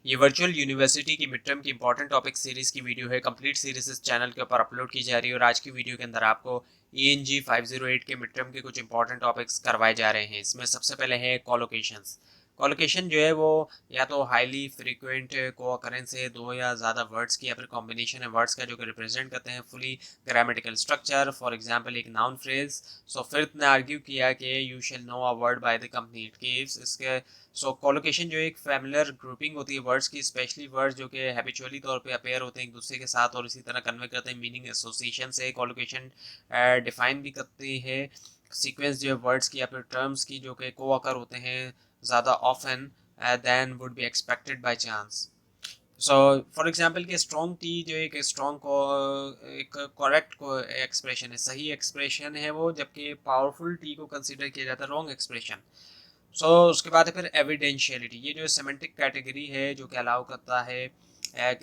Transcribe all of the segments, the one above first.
ये virtual university की mid term की इंपॉर्टेंट टॉपिक सीरीज की वीडियो है। कंप्लीट सीरीज इस चैनल के ऊपर अपलोड की जा रही है और आज की वीडियो के अंदर आपको ENG 508 के मिड टर्म के कुछ इंपॉर्टेंट टॉपिक्स करवाए जा रहे हैं। इसमें सबसे पहले है कोलोकेशंस। कोलोकेशन जो है वो या तो हाईली फ्रीक्वेंट को अकरेंस है दो या ज़्यादा वर्ड्स की या फिर कॉम्बिनेशन है वर्ड्स का जो कि रिप्रेजेंट करते हैं fully grammatical structure. For example एक नाउन फ्रेज। सो फिर ने आर्ग्यू किया कि you shall know a word by the company it gives. इसके सो कोलोकेशन जो एक फैमिलियर ग्रुपिंग होती है वर्ड्स की, स्पेशली वर्ड्स जो कि हैबिचुअली तौर पे अपेयर होते हैं एक दूसरे के साथ और इसी तरह कन्वे करते हैं मीनिंग एसोसिएशन से कोलोकेशन डिफाइन भी करती है सीक्वेंस जो है वर्ड्स की या फिर टर्म्स की जो कि को अकर होते हैं ज़्यादा often than would be expected by chance. So for example कि स्ट्रॉन्ग टी जो एक स्ट्रॉन्ग को एक करेक्ट को एक्सप्रेशन है, सही एक्सप्रेशन है वो, जबकि पावरफुल टी को कंसिडर किया जाता है रॉन्ग एक्सप्रेशन। उसके बाद है फिर एविडेंशियलिटी। ये जो सेमेंटिक कैटेगरी है जो कि अलाउ करता है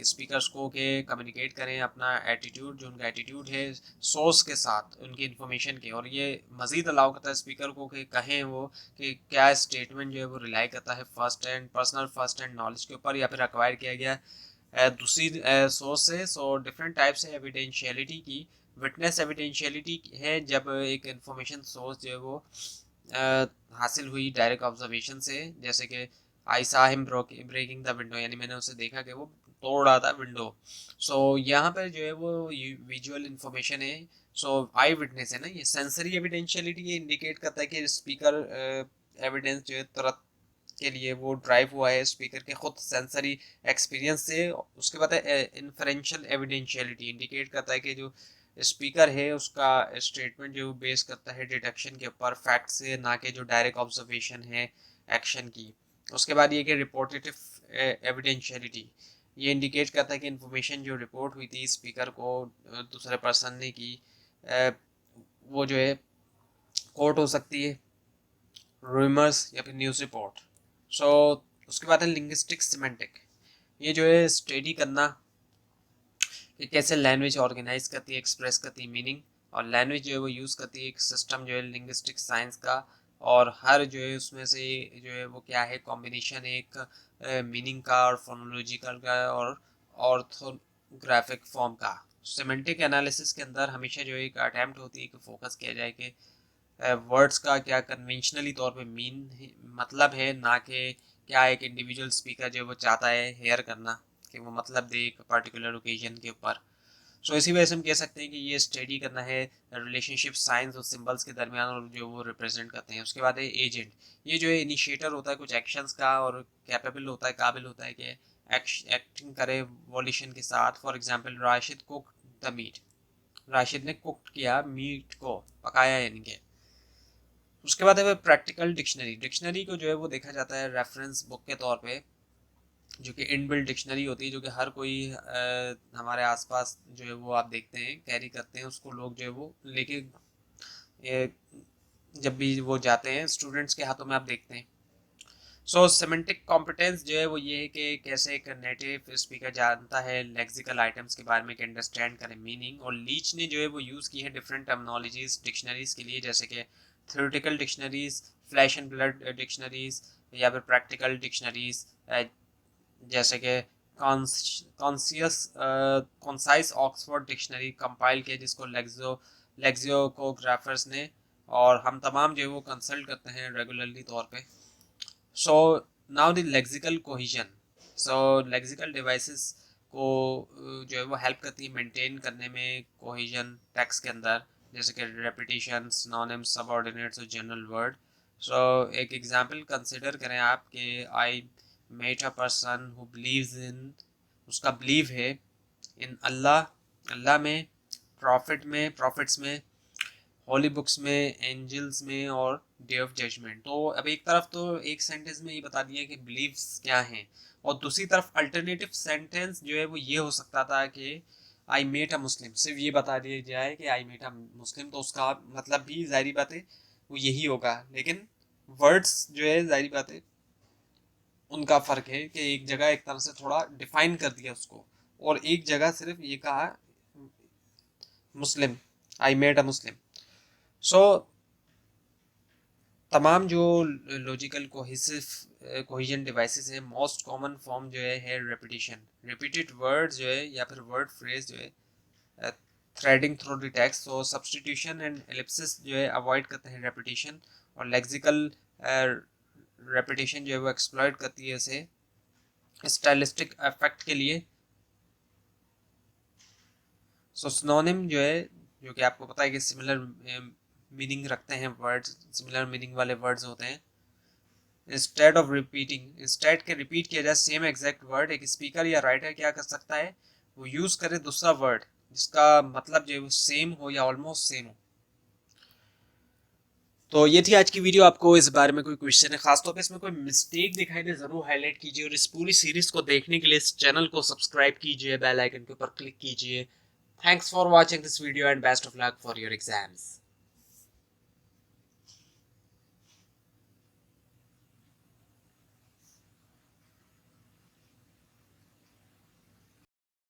स्पीकर्स को के कम्युनिकेट करें अपना एटीट्यूड, जो उनका एटीट्यूड है सोर्स के साथ उनकी इन्फॉर्मेशन के, और ये मजीद अलाउ करता है स्पीकर को कि कहें वो कि क्या स्टेटमेंट जो है वो रिलाई करता है first hand personal first hand knowledge के ऊपर या फिर अक्वायर किया गया दूसरी सोर्स से। डिफरेंट टाइप्स है एविडेंशियलिटी की। विटनेस एविडेंशियलिटी है जब एक इंफॉर्मेशन सोर्स जो है वो हासिल हुई डायरेक्ट ऑब्जर्वेशन से, जैसे कि आई सा हिम ब्रेकिंग द विंडो, यानी मैंने उसे देखा कि वो तोड़ रहा था विंडो। यहाँ पर जो है वो विजुअल इंफॉर्मेशन है। आई विटनेस है ना, ये सेंसरी एविडेंशियलिटी, ये इंडिकेट करता है कि स्पीकर एविडेंस जो है तुरंत के लिए वो ड्राइव हुआ है स्पीकर के खुद सेंसरी एक्सपीरियंस से। उसके बाद है इन्फरेंशियल एविडेंशियलिटी, इंडिकेट करता है कि जो स्पीकर है उसका स्टेटमेंट जो बेस करता है डिडक्शन के ऊपर फैक्ट से, ना कि जो डायरेक्ट ऑब्जर्वेशन है एक्शन की। उसके बाद ये कि रिपोर्टेटिव एविडेंशियलिटी, ये इंडिकेट करता है कि इन्फॉर्मेशन जो रिपोर्ट हुई थी स्पीकर को दूसरे पर्सन ने की, वो जो है कोर्ट हो सकती है, रूमर्स या फिर न्यूज़ रिपोर्ट। सो उसके बाद है लिंग्विस्टिक सिमेंटिक। ये जो है स्टडी करना कि कैसे लैंग्वेज ऑर्गेनाइज करती है, एक्सप्रेस करती है मीनिंग, और लैंग्वेज जो है वो यूज़ करती है एक सिस्टम जो है लिंग्विस्टिक साइंस का, और हर जो है उसमें से जो है वो क्या है कॉम्बिनेशन एक मीनिंग का और फोनोलॉजिकल का और ऑर्थोग्राफिक फॉर्म का। सिमेंटिक एनालिसिस के अंदर हमेशा जो एक अटैम्प्ट होती है कि फोकस किया जाए कि वर्ड्स का क्या कन्वेंशनली तौर पे मतलब है, ना कि क्या एक इंडिविजुअल स्पीकर जो वो चाहता है हेयर करना कि वो मतलब दे एक पर्टिकुलर ओकेजन के ऊपर। इसी वजह से हम कह सकते हैं कि ये स्टडी करना है रिलेशनशिप साइंस और सिंबल्स के दरमियान और जो वो रिप्रेजेंट करते हैं। उसके बाद है एजेंट। ये जो है इनिशिएटर होता है कुछ एक्शंस का और कैपेबल होता है, काबिल होता है कि एक्टिंग करे वॉल्यूशन के साथ। For example Rashid cook the meat, Rashid ने कुक किया मीट को, पकाया यानी कि। उसके बाद है प्रैक्टिकल डिक्शनरी। डिक्शनरी को जो है वो देखा जाता है रेफरेंस बुक के तौर पे, जो कि इनबिल्ट डिक्शनरी होती है, जो कि हर कोई हमारे आसपास जो है वो आप देखते हैं कैरी करते हैं, उसको लोग जो है वो लेके जब भी वो जाते हैं स्टूडेंट्स के हाथों में आप देखते हैं। सेमेंटिक कॉम्पिटेंस जो है वो ये है कि कैसे एक नेटिव स्पीकर जानता है लेक्सिकल आइटम्स के बारे में, कि अंडरस्टैंड करें मीनिंग। और लीच ने जो है वो यूज़ की है डिफरेंट टर्मिनोलॉजीज डिक्शनरीज के लिए, जैसे कि theoretical dictionaries, flash and blood dictionaries, या फिर प्रैक्टिकल डिक्शनरीज, जैसे कि conscious concise Oxford dictionary compile किया जिसको लेक्सियोग्राफर्स ने, और हम तमाम जो है वो कंसल्ट करते हैं रेगुलरली तौर पे। So now the lexical cohesion. Lexical devices को जो है वो हेल्प करती है मेंटेन करने में कोहिजन टेक्स्ट के अंदर, जैसे कि रेपिटेशन, सिनोनिम्स, सबऑर्डिनेट्स और जनरल वर्ड। एक एग्जांपल कंसिडर करें आप कि I met a person who believes in, उसका बिलीव है इन अल्लाह, अल्लाह में, प्रॉफिट में, प्रॉफिट्स में, होली बुक्स में, एंजल्स में, और डे ऑफ जजमेंट। तो अब एक तरफ तो एक सेंटेंस में ये बता दिया कि बिलीव्स क्या हैं, और दूसरी तरफ अल्टरनेटिव सेंटेंस जो है वो ये हो सकता था कि आई मेट अ मुस्लिम, सिर्फ ये बता दिया जाए कि आई मेट अ मुस्लिम, तो उसका मतलब भी जाहिर बात है वो यही होगा। लेकिन वर्ड्स जो है जाहिर बात है उनका फ़र्क है कि एक जगह एक तरह से थोड़ा डिफाइन कर दिया उसको, और एक जगह सिर्फ ये कहा मुस्लिम, आई मेट अ मुस्लिम। सो तमाम जो लॉजिकल कोहेसिव कोहेजन डिवाइसेस है। मोस्ट कॉमन फॉर्म जो है रेपिटेशन, रिपीटेड वर्ड जो है या फिर वर्ड फ्रेज जो है थ्रेडिंग थ्रू द टेक्स्ट। तो सब्स्टिट्यूशन एंड एलिप्सिस जो है अवॉइड करते हैं रेपिटेशन, और लेक्सिकल रेपिटेशन जो है वो एक्सप्लॉइट करती है इसे स्टाइलिस्टिक इफेक्ट के लिए। सो सिनोनिम जो है, जो कि आपको पता है कि सिमिलर मीनिंग रखते हैं वर्ड्स, सिमिलर मीनिंग वाले वर्ड्स होते हैं। इंस्टेड ऑफ रिपीटिंग, इंस्टेड के रिपीट किया जाए सेम एग्जैक्ट वर्ड, एक स्पीकर या राइटर क्या कर सकता है, वो यूज करे दूसरा वर्ड जिसका मतलब जो है वो सेम हो या ऑलमोस्ट सेम हो। तो ये थी आज की वीडियो। आपको इस बारे में कोई क्वेश्चन है, खासतौर पे इसमें कोई मिस्टेक दिखाई दे जरूर हाईलाइट कीजिए, और इस पूरी सीरीज को देखने के लिए इस चैनल को सब्सक्राइब कीजिए, बेल आइकन के ऊपर क्लिक कीजिए। Thanks for watching this video and best of luck for your exams.